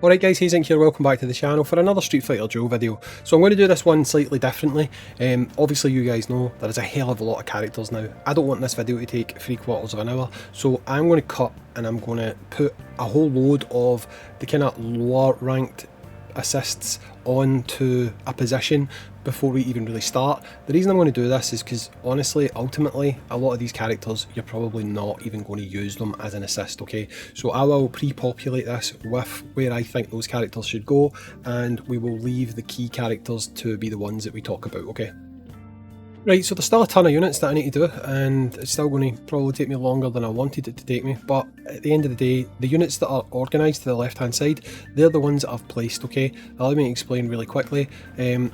Alright guys, Hayzink here, welcome back to the channel for another Street Fighter Duel video. So I'm going to do this one slightly differently. Obviously you guys know there is a hell of a lot of characters now. I don't want this video to take 3/4 of an hour, so I'm going to cut and I'm going to put a whole load of the kind of lower ranked assists onto a position before we even really start. The reason I'm going to do this is because honestly, ultimately, a lot of these characters, you're probably not even going to use them as an assist, okay? So I will pre-populate this with where I think those characters should go, and we will leave the key characters to be the ones that we talk about, okay? Right, so there's still a ton of units that I need to do, and it's still going to probably take me longer than I wanted it to take me, but at the end of the day, the units that are organised to the left hand side, they're the ones that I've placed, okay? Now let me explain really quickly.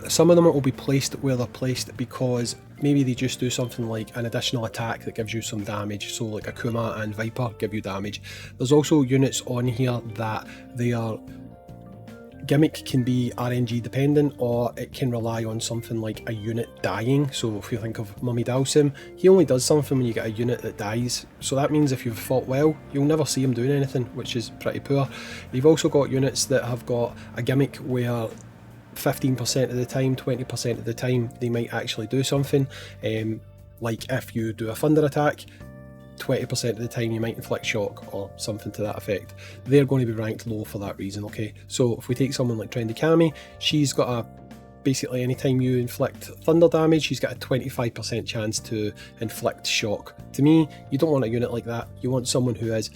Some of them will be placed where they're placed because maybe they just do something like an additional attack that gives you some damage, so like Akuma and Viper give you damage. There's also units on here that they are gimmick can be RNG dependent, or it can rely on something like a unit dying. So if you think of Mummy Dalsim, he only does something when you get a unit that dies, so that means if you've fought well, you'll never see him doing anything, which is pretty poor. You've also got units that have got a gimmick where 15% of the time, 20% of the time they might actually do something, like if you do a thunder attack, 20% of the time you might inflict shock or something to that effect. They're going to be ranked low for that reason, okay? So if we take someone like Trendy Kami, she's got a basically anytime you inflict thunder damage, she's got a 25% chance to inflict shock. To me, you don't want a unit like that. You want someone who is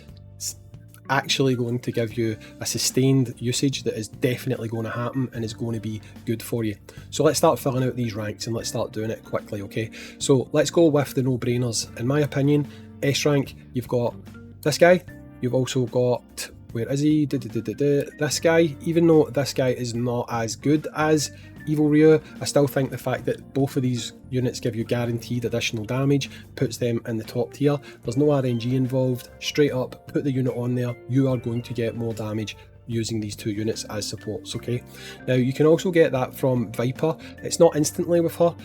actually going to give you a sustained usage that is definitely going to happen and is going to be good for you. So let's start filling out these ranks and let's start doing it quickly, okay? So let's go with the no-brainers. In my opinion, S rank, you've got this guy, you've also got, where is he, this guy. Even though this guy is not as good as Evil Ryu, I still think the fact that both of these units give you guaranteed additional damage puts them in the top tier. There's no RNG involved, straight up, put the unit on there, you are going to get more damage using these two units as supports, okay? Now you can also get that from Viper. It's not instantly with her,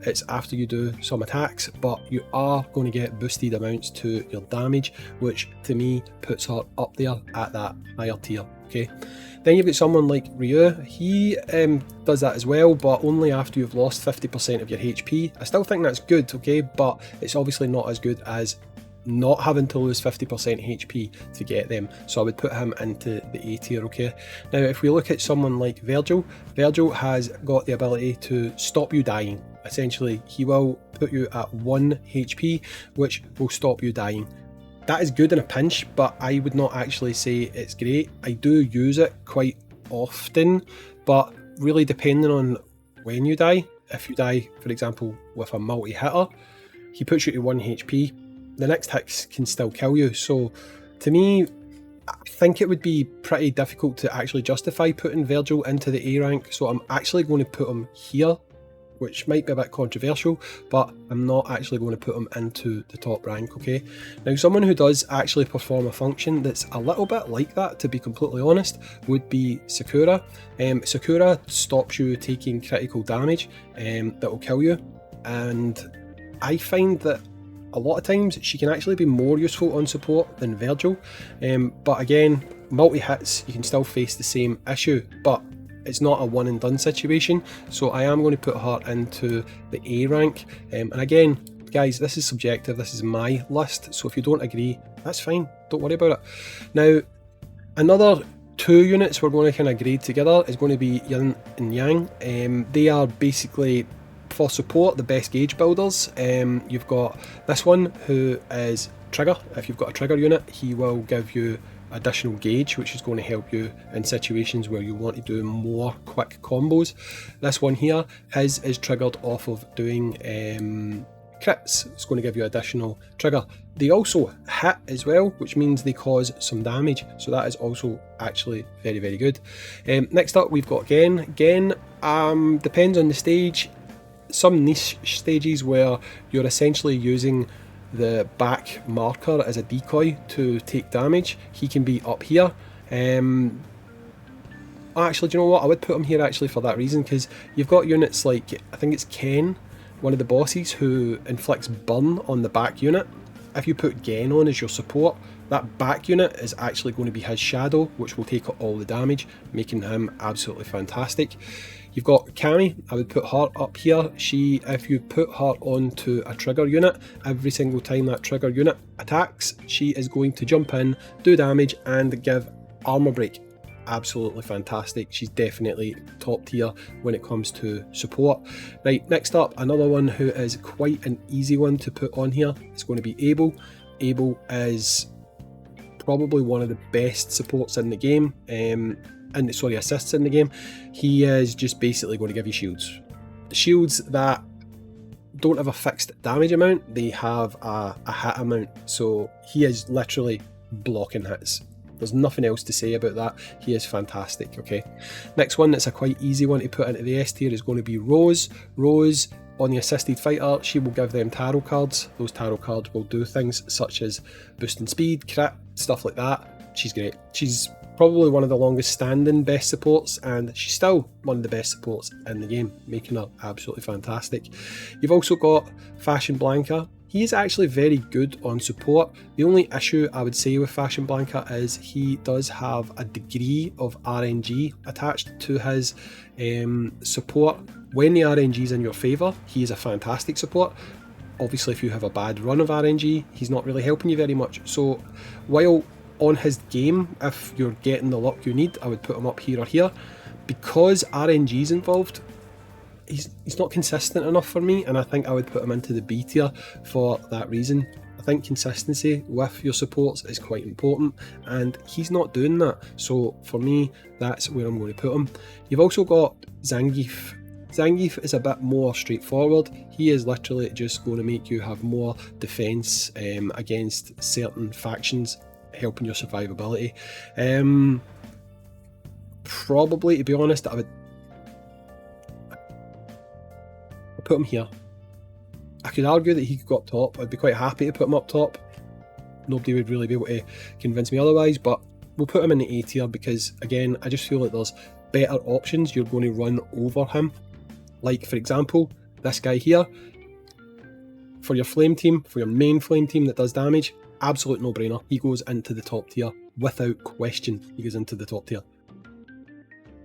it's after you do some attacks, but you are going to get boosted amounts to your damage, which to me puts her up there at that higher tier, okay? Then you've got someone like Ryu. He does that as well, but only after you've lost 50% of your HP. I still think that's good, okay, but it's obviously not as good as not having to lose 50% HP to get them, so I would put him into the A tier, okay? Now if we look at someone like Virgil, Virgil has got the ability to stop you dying. Essentially, he will put you at 1 HP, which will stop you dying. That is good in a pinch, but I would not actually say it's great. I do use it quite often, but really depending on when you die. If you die, for example, with a multi-hitter, he puts you to 1 HP. The next hit can still kill you, so to me, I think it would be pretty difficult to actually justify putting Virgil into the A rank, so I'm actually going to put him here, which might be a bit controversial, but I'm not actually going to put him into the top rank, okay? Now someone who does actually perform a function that's a little bit like that, to be completely honest, would be Sakura. Sakura stops you taking critical damage that will kill you, and I find that a lot of times she can actually be more useful on support than Virgil, but again, multi-hits, you can still face the same issue, but it's not a one and done situation, so I am going to put her into the A rank, and again guys, this is subjective, this is my list, so if you don't agree, that's fine, don't worry about it. Now another two units we're going to kind of grade together is going to be Yin and Yang. They are basically, for support, the best gauge builders. You've got this one who is Trigger. If you've got a Trigger unit, he will give you additional gauge, which is going to help you in situations where you want to do more quick combos. This one here, his is triggered off of doing crits. It's going to give you additional trigger. They also hit as well, which means they cause some damage, so that is also actually very, very good. Next up we've got Gen. Gen depends on the stage. Some niche stages where you're essentially using the back marker as a decoy to take damage, he can be up here. Actually, do you know what, I would put him here actually for that reason, because you've got units like, I think it's Ken, one of the bosses, who inflicts burn on the back unit. If you put Gen on as your support, That back unit is actually going to be his shadow, which will take all the damage, making him absolutely fantastic. You've got Cammy. I would put her up here. If you put her onto a trigger unit, every single time that trigger unit attacks, she is going to jump in, do damage, and give armor break. Absolutely fantastic. She's definitely top tier when it comes to support. Right, next up, another one who is quite an easy one to put on here. It's going to be Abel. Abel is probably one of the best supports in the game, assists in the game. He is just basically going to give you shields. Shields that don't have a fixed damage amount, they have a hit amount. So he is literally blocking hits. There's nothing else to say about that. He is fantastic, okay? Next one that's a quite easy one to put into the S tier is going to be Rose. Rose, on the assisted fighter, she will give them tarot cards. Those tarot cards will do things such as boosting speed, crit, stuff like that. She's great. She's probably one of the longest standing best supports, and she's still one of the best supports in the game, making her absolutely fantastic. You've also got Fashion Blanca. He is actually very good on support. The only issue I would say with Fashion Blanca is he does have a degree of RNG attached to his support. When the RNG is in your favour, he is a fantastic support. Obviously, if you have a bad run of RNG, he's not really helping you very much. So while on his game, if you're getting the luck you need, I would put him up here or here. Because RNG is involved, he's not consistent enough for me, and I think I would put him into the B tier for that reason. I think consistency with your supports is quite important, and he's not doing that. So for me, that's where I'm going to put him. You've also got Zangief. Zangief is a bit more straightforward. He is literally just going to make you have more defense against certain factions, helping your survivability. Probably, to be honest, I would put him here. I could argue that he could go up top. I'd be quite happy to put him up top. Nobody would really be able to convince me otherwise, but we'll put him in the A tier because, again, I just feel like there's better options you're going to run over him. Like, for example, this guy here. For your flame team, for your main flame team that does damage, absolute no-brainer. He goes into the top tier. Without question, he goes into the top tier.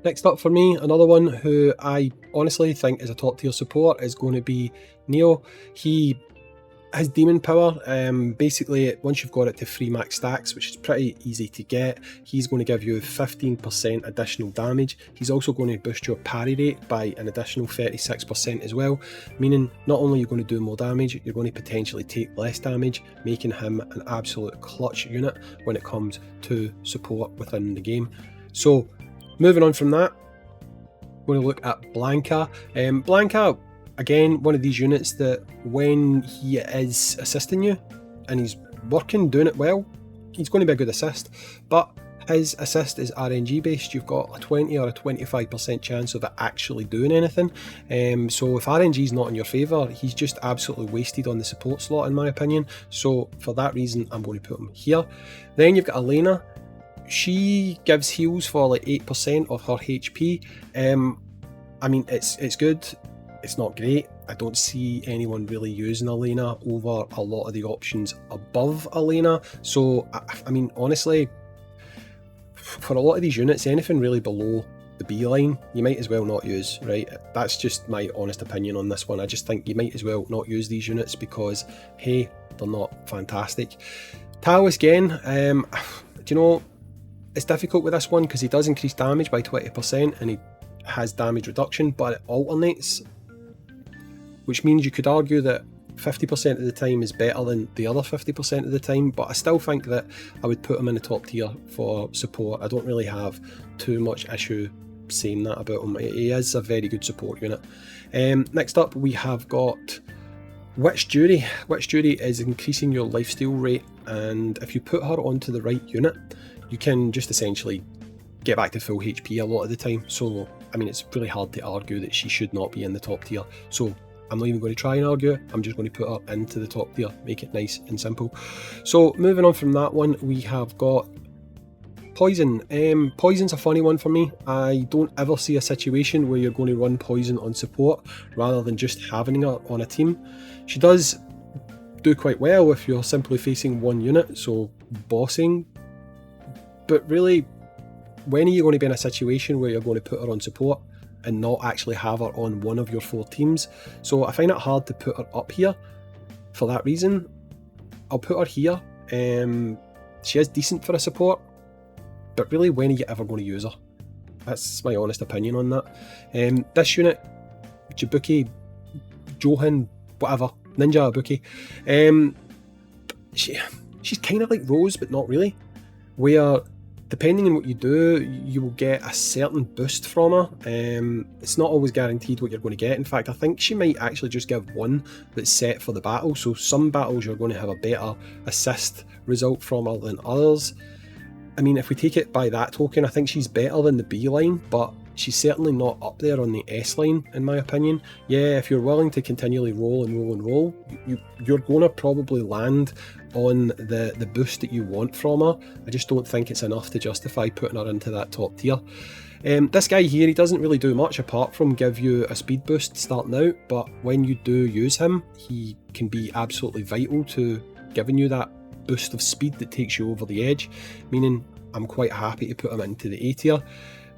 Next up for me, another one who I honestly think is a top tier support is going to be Neo. He has demon power. Basically, once you've got it to 3 max stacks, which is pretty easy to get, he's going to give you 15% additional damage. He's also going to boost your parry rate by an additional 36% as well, meaning not only are you going to do more damage, you're going to potentially take less damage, making him an absolute clutch unit when it comes to support within the game. So, moving on from that, we're going to look at Blanca. Blanca, again, one of these units that when he is assisting you and he's working, doing it well, he's going to be a good assist. But his assist is RNG based. You've got a 20 or a 25% chance of it actually doing anything. So if RNG is not in your favour, he's just absolutely wasted on the support slot, in my opinion. So for that reason, I'm going to put him here. Then you've got Elena. She gives heals for like 8% of her HP. I mean, it's good. It's not great. I don't see anyone really using Elena over a lot of the options above Elena. So, I mean, honestly, for a lot of these units, anything really below the B line, you might as well not use, right? That's just my honest opinion on this one. I just think you might as well not use these units because, hey, they're not fantastic. Taoist Gen, do you know, it's difficult with this one because he does increase damage by 20% and he has damage reduction, but it alternates, which means you could argue that 50% of the time is better than the other 50% of the time, but I still think that I would put him in the top tier for support. I don't really have too much issue saying that about him. He is a very good support unit. Next up, we have got Witch Jury. Witch Jury is increasing your lifesteal rate, and if you put her onto the right unit, you can just essentially get back to full HP a lot of the time. So, I mean, it's really hard to argue that she should not be in the top tier. So, I'm not even going to try and argue it. I'm just going to put her into the top tier, make it nice and simple. So, moving on from that one, we have got Poison. Poison's a funny one for me. I don't ever see a situation where you're going to run Poison on support rather than just having her on a team. She does do quite well if you're simply facing one unit, so bossing. But really, when are you going to be in a situation where you're going to put her on support and not actually have her on one of your 4 teams? So I find it hard to put her up here for that reason. I'll put her here. She is decent for a support, but really, when are you ever going to use her? That's my honest opinion on that. This unit, Jabuki, Johan, whatever, Ninja Ibuki, she's kind of like Rose, but not really, where depending on what you do, you will get a certain boost from her. It's not always guaranteed what you're going to get. In fact, I think she might actually just give one that's set for the battle, so some battles you're going to have a better assist result from her than others. I mean, if we take it by that token, I think she's better than the B line, but she's certainly not up there on the S line, in my opinion. Yeah, if you're willing to continually roll and roll and roll, you're going to probably land on the boost that you want from her. I just don't think it's enough to justify putting her into that top tier. This guy here, he doesn't really do much apart from give you a speed boost starting out, but when you do use him, he can be absolutely vital to giving you that boost of speed that takes you over the edge, meaning I'm quite happy to put him into the A tier.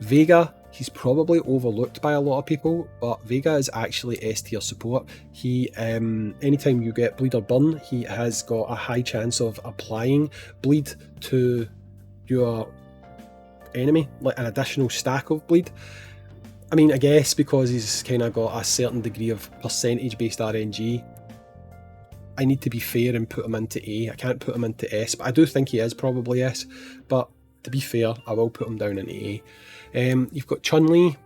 Vega, he's probably overlooked by a lot of people, but Vega is actually S tier support. He, anytime you get bleed or burn, he has got a high chance of applying bleed to your enemy, like an additional stack of bleed. I mean, I guess because he's kind of got a certain degree of percentage based RNG, I need to be fair and put him into A. I can't put him into S, but I do think he is probably S, but to be fair, I will put him down into A. You've got Chun-Li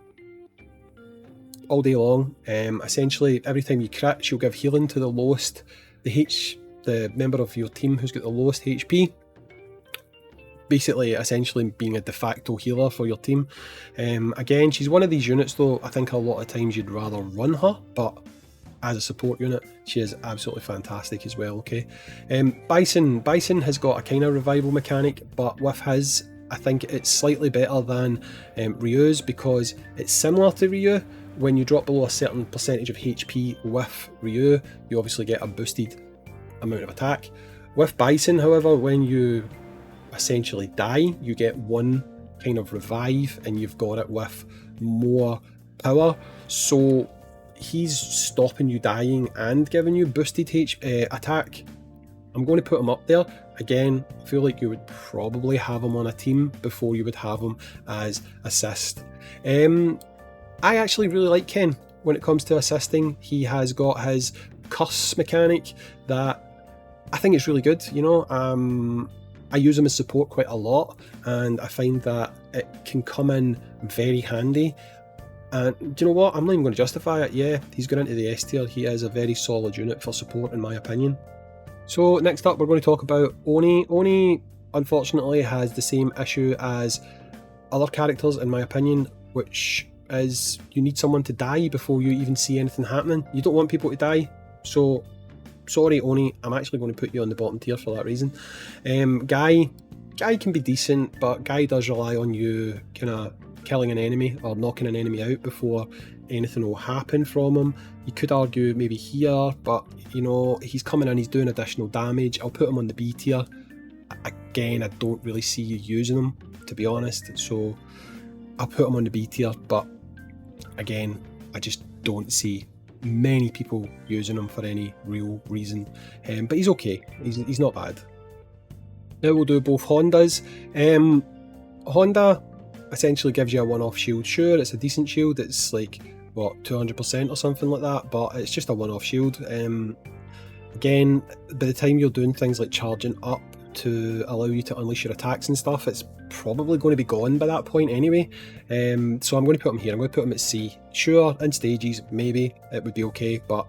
all day long. Essentially, every time you crit, she'll give healing to the lowest, the member of your team who's got the lowest HP. Basically, essentially being a de facto healer for your team. Again, she's one of these units though, I think a lot of times you'd rather run her, but as a support unit, she is absolutely fantastic as well, okay? Bison has got a kind of revival mechanic, but with his, I think it's slightly better than Ryu's because it's similar to Ryu. When you drop below a certain percentage of HP with Ryu, you obviously get a boosted amount of attack. With Bison, however, when you essentially die, you get one kind of revive and you've got it with more power. So he's stopping you dying and giving you boosted attack. I'm going to put him up there. Again, I feel like you would probably have him on a team before you would have him as assist. I actually really like Ken when it comes to assisting. He has got his curse mechanic that I think is really good, you know. I use him as support quite a lot and I find that it can come in very handy. And do you know what? I'm not even going to justify it. Yeah, he's gone into the S tier. He is a very solid unit for support in my opinion. So next up we're going to talk about Oni. Oni unfortunately has the same issue as other characters in my opinion, which is you need someone to die before you even see anything happening. You don't want people to die, so sorry Oni, I'm actually going to put you on the bottom tier for that reason. Guy can be decent, but Guy does rely on you kind of killing an enemy or knocking an enemy out before anything will happen from him. You could argue maybe here, but you know, he's coming in, he's doing additional damage. I'll put him on the B tier. Again, I don't really see you using him, to be honest, so I'll put him on the B tier, but again, I just don't see many people using him for any real reason. But he's okay, he's not bad. Now we'll do both Hondas. Honda essentially gives you a one-off shield. Sure, it's a decent shield, it's like, what, 200% or something like that, but it's just a one-off shield. Again, by the time you're doing things like charging up to allow you to unleash your attacks and stuff, it's probably going to be gone by that point anyway. So I'm going to put him here, I'm going to put him at C. Sure, in stages, maybe it would be okay, but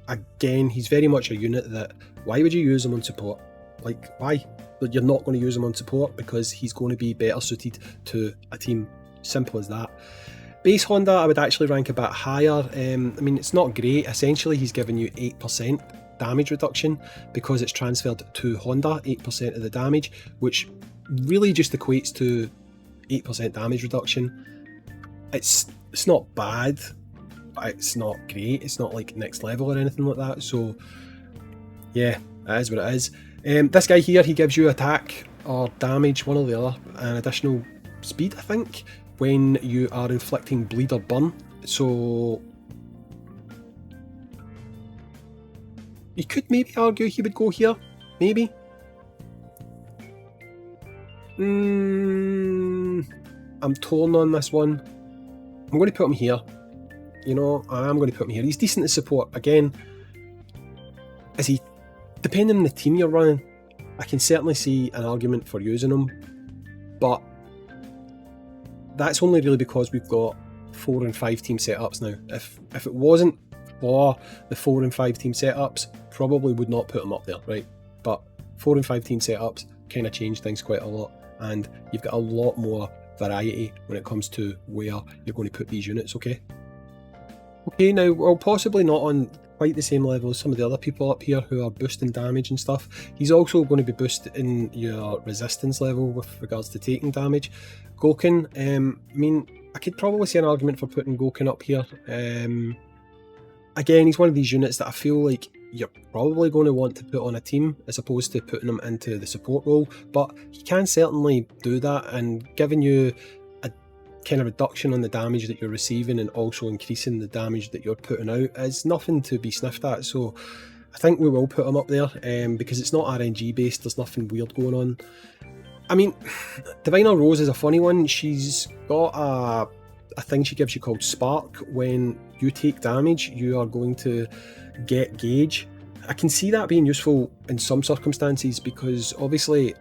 again, he's very much a unit that, why would you use him on support? Like, why? But you're not going to use him on support because he's going to be better suited to a team. Simple as that. Base Honda, I would actually rank a bit higher. I mean, it's not great. Essentially, he's giving you 8% damage reduction because it's transferred to Honda, 8% of the damage, which really just equates to 8% damage reduction. It's not bad, but it's not great. It's not like next level or anything like that. So Yeah, that is what it is. This guy here, he gives you attack or damage, one or the other, and additional speed, I think, when you are inflicting bleed or burn. So you could maybe argue he would go here, maybe. I'm torn on this one. I'm going to put him here. You know, I am going to put him here. He's decent to support. Again, is he, depending on the team you're running, I can certainly see an argument for using him, but that's only really because we've got 4 and 5 team setups now. If it wasn't for the 4 and 5 team setups, probably would not put him up there, right? But 4 and 5 team setups kind of change things quite a lot, and you've got a lot more variety when it comes to where you're going to put these units, okay? Okay, now, well, possibly not on quite the same level as some of the other people up here who are boosting damage and stuff. He's also going to be boosting your resistance level with regards to taking damage. Goken, I mean, I could probably see an argument for putting Goken up here. Again, he's one of these units that I feel like you're probably going to want to put on a team as opposed to putting him into the support role, but he can certainly do that, and giving you a kind of reduction on the damage that you're receiving and also increasing the damage that you're putting out is nothing to be sniffed at. So I think we will put him up there because it's not RNG based, there's nothing weird going on. I mean, Diviner Rose is a funny one. She's got a thing she gives you called Spark. When you take damage, you are going to get gauge. I can see that being useful in some circumstances because obviously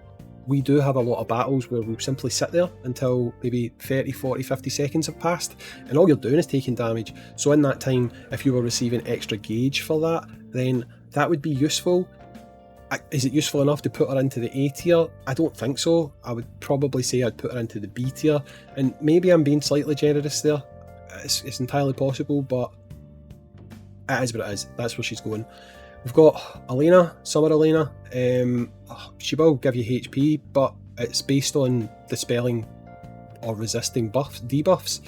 we do have a lot of battles where we'll simply sit there until maybe 30, 40, 50 seconds have passed and all you're doing is taking damage. So in that time, if you were receiving extra gauge for that, then that would be useful. Is it useful enough to put her into the A tier? I don't think so. I would probably say I'd put her into the B tier, and maybe I'm being slightly generous there. It's entirely possible, but it is what it is. That's where she's going. We've got Elena, Summer Elena. She will give you HP, but it's based on dispelling or resisting debuffs.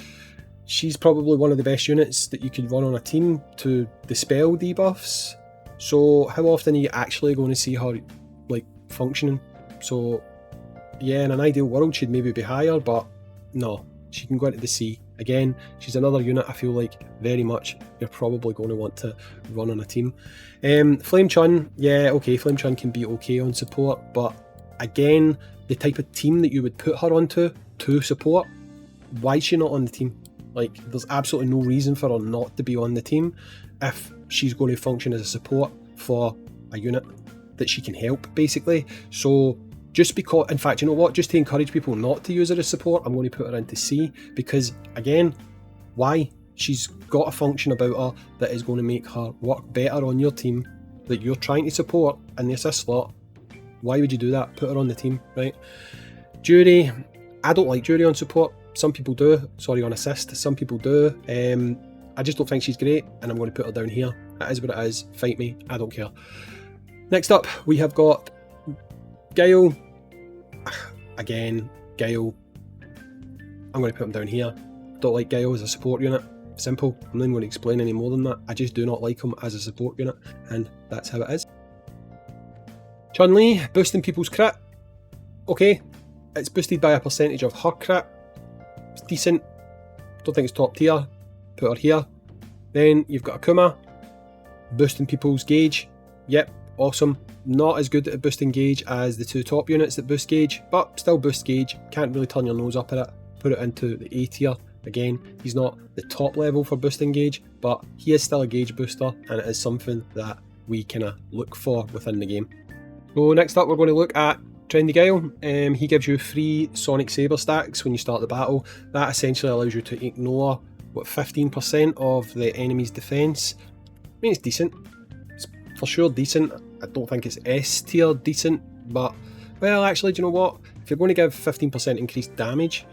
She's probably one of the best units that you could run on a team to dispel debuffs. So how often are you actually going to see her like functioning? So yeah, in an ideal world she'd maybe be higher, but no, she can go into the C. Again, she's another unit I feel like very much you're probably going to want to run on a team. Flame Chun, yeah, okay, Flame Chun can be okay on support, but again, the type of team that you would put her onto to support, why is she not on the team? Like, there's absolutely no reason for her not to be on the team if she's going to function as a support for a unit that she can help, basically. So just because, in fact, you know what, just to encourage people not to use her as support, I'm going to put her into C, because again, why? She's got a function about her that is going to make her work better on your team that you're trying to support in the assist slot. Why would you do that? Put her on the team, right? Jury, I don't like Jury on support. Some people do, sorry, on assist, some people do. I just don't think she's great, and I'm going to put her down here. That is what it is, fight me, I don't care. Next up, we have got Guile. Again, Guile, I'm going to put him down here. Don't like Guile as a support unit. Simple. I'm not even going to explain any more than that. I just do not like him as a support unit, and that's how it is. Chun-Li, boosting people's crit. Okay, it's boosted by a percentage of her crit. It's decent. Don't think it's top tier. Put her here. Then you've got Akuma, boosting people's gauge. Yep, awesome. Not as good at boosting gauge as the two top units that boost gauge, but still boost gauge. Can't really turn your nose up at it. Put it into the A tier. Again, he's not the top level for boosting gauge, but he is still a gauge booster, and it is something that we kind of look for within the game. So next up, we're going to look at Trendy Guile. He gives you 3 Sonic Saber stacks when you start the battle. That essentially allows you to ignore, 15% of the enemy's defense. I mean, it's decent. It's for sure decent. I don't think it's S tier decent, but, well, actually, do you know what? If you're going to give 15% increased damage,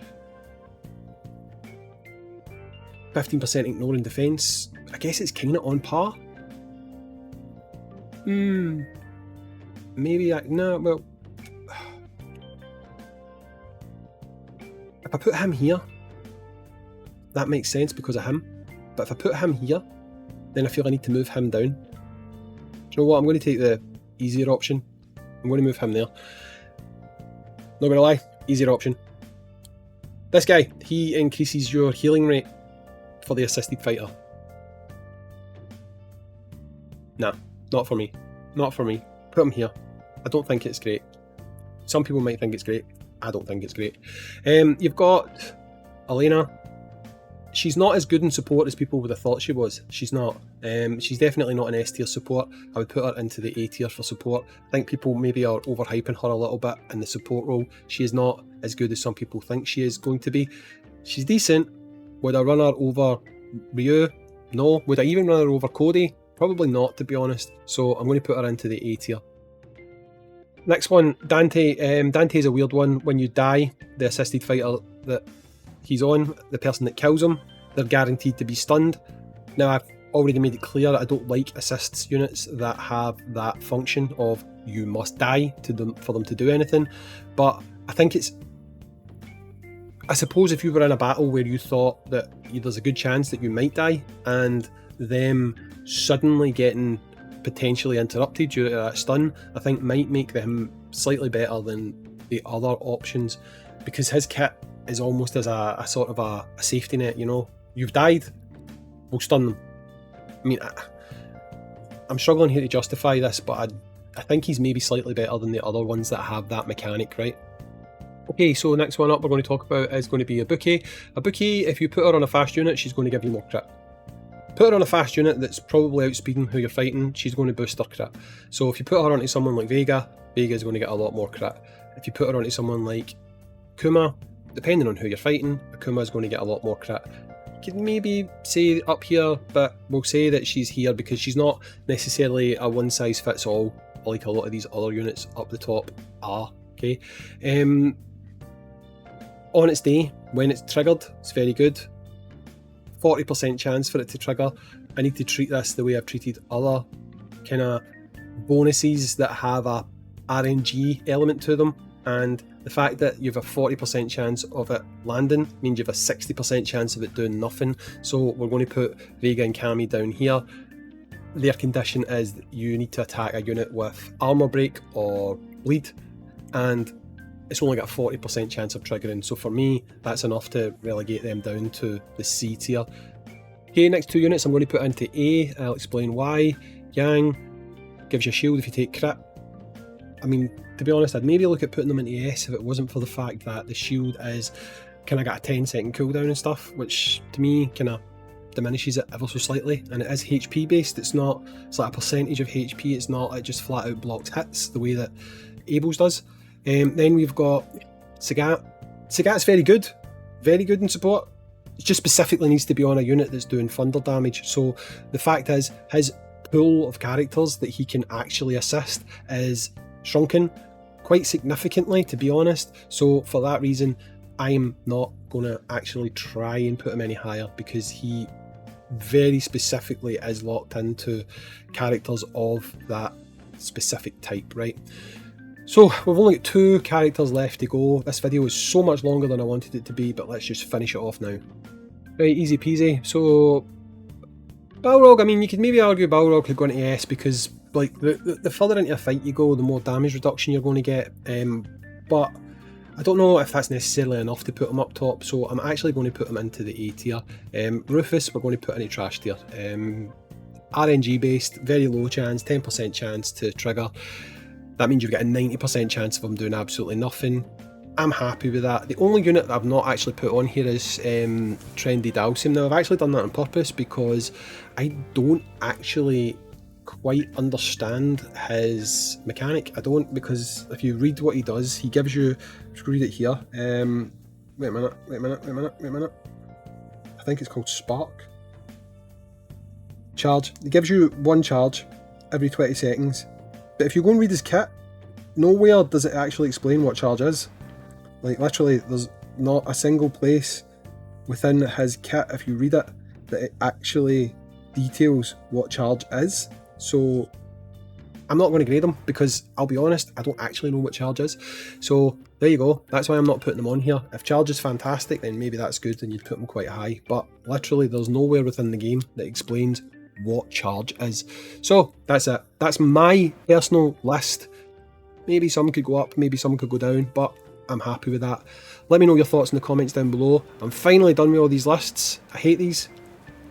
15% ignoring defense, I guess it's kind of on par. Maybe no, well, if I put him here, that makes sense because of him. But if I put him here, then I feel I need to move him down. Do you know what? I'm going to take the easier option. I'm going to move him there. Not gonna lie, easier option. This guy, he increases your healing rate for the assisted fighter. Nah, not for me. Not for me. Put him here. I don't think it's great. Some people might think it's great. I don't think it's great. You've got Elena. She's not as good in support as people would have thought she was. She's not. She's definitely not an S tier support. I would put her into the A tier for support. I think people maybe are overhyping her a little bit in the support role. She is not as good as some people think she is going to be. She's decent. Would I run her over Ryu? No. Would I even run her over Cody? Probably not, to be honest. So I'm going to put her into the A tier. Next one, Dante. Dante is a weird one. When you die, the assisted fighter that he's on, the person that kills him, they're guaranteed to be stunned. Now, I've already made it clear that I don't like assists units that have that function of you must die for them to do anything. But I think it's... I suppose if you were in a battle where you thought that there's a good chance that you might die, and them suddenly getting potentially interrupted due to that stun, I think might make them slightly better than the other options, because his kit is almost as a sort of a safety net, you know? You've died, we'll stun them. I mean, I'm struggling here to justify this, but I think he's maybe slightly better than the other ones that have that mechanic, right? Okay, so next one up we're going to talk about is going to be Ibuki. Ibuki, if you put her on a fast unit, she's going to give you more crit. Put her on a fast unit that's probably outspeeding who you're fighting, she's going to boost her crit. So if you put her onto someone like Vega, Vega's going to get a lot more crit. If you put her onto someone like Kuma, depending on who you're fighting, Akuma is going to get a lot more crit. You could maybe say up here, but we'll say that she's here because she's not necessarily a one-size-fits-all like a lot of these other units up the top are, okay? On its day, when it's triggered, it's very good. 40% chance for it to trigger. I need to treat this the way I've treated other kind of bonuses that have a RNG element to them, and the fact that you have a 40% chance of it landing means you have a 60% chance of it doing nothing. So we're going to put Vega and Kami down here. Their condition is that you need to attack a unit with armor break or bleed, and it's only got a 40% chance of triggering. So for me, that's enough to relegate them down to the C tier. Okay, next two units I'm going to put into A. I'll explain why. Yang gives you a shield if you take crit. I mean, to be honest, I'd maybe look at putting them into S if it wasn't for the fact that the shield is kind of got a 10-second cooldown and stuff, which to me kind of diminishes it ever so slightly. And it is HP based. It's like a percentage of HP. It's not like just flat out blocked hits the way that Abel's does. Then we've got Sagat. Sagat's very good in support. It just specifically needs to be on a unit that's doing thunder damage. So the fact is, his pool of characters that he can actually assist is shrunken quite significantly, to be honest. So for that reason, I'm not going to actually try and put him any higher, because he very specifically is locked into characters of that specific type, right? So we've only got two characters left to go. This video is so much longer than I wanted it to be, but let's just finish it off now. Right, easy peasy. So Balrog, I mean, you could maybe argue Balrog could go into S, because like the further into a fight you go, the more damage reduction you're going to get. But I don't know if that's necessarily enough to put him up top, so I'm actually going to put him into the A tier. Rufus, we're going to put in a trash tier. RNG based, very low chance, 10% chance to trigger. That means you've got a 90% chance of him doing absolutely nothing. I'm happy with that. The only unit that I've not actually put on here is Trendy Dalsim. Now, I've actually done that on purpose because I don't actually quite understand his mechanic. I don't, because if you read what he does, he gives you, let's read it here. Wait a minute. I think it's called Spark. Charge. He gives you one charge every 20 seconds. But if you go and read his kit, nowhere does it actually explain what charge is. Like, literally, there's not a single place within his kit, if you read it, that it actually details what charge is. So I'm not going to grade him, because I'll be honest, I don't actually know what charge is. So there you go. That's why I'm not putting him on here. If charge is fantastic, then maybe that's good and you'd put him quite high. But literally, there's nowhere within the game that explains what charge is. So that's it. That's my personal list. Maybe some could go up, maybe some could go down, but I'm happy with that. Let me know your thoughts in the comments down below. I'm finally done with all these lists. I hate these.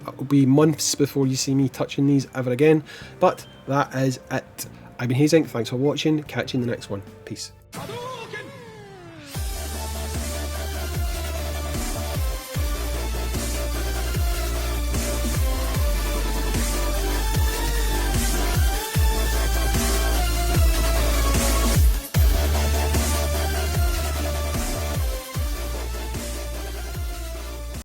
It will be months before you see me touching these ever again. But that is it. I've been Hayzink. Thanks for watching. Catch you in the next one. Peace.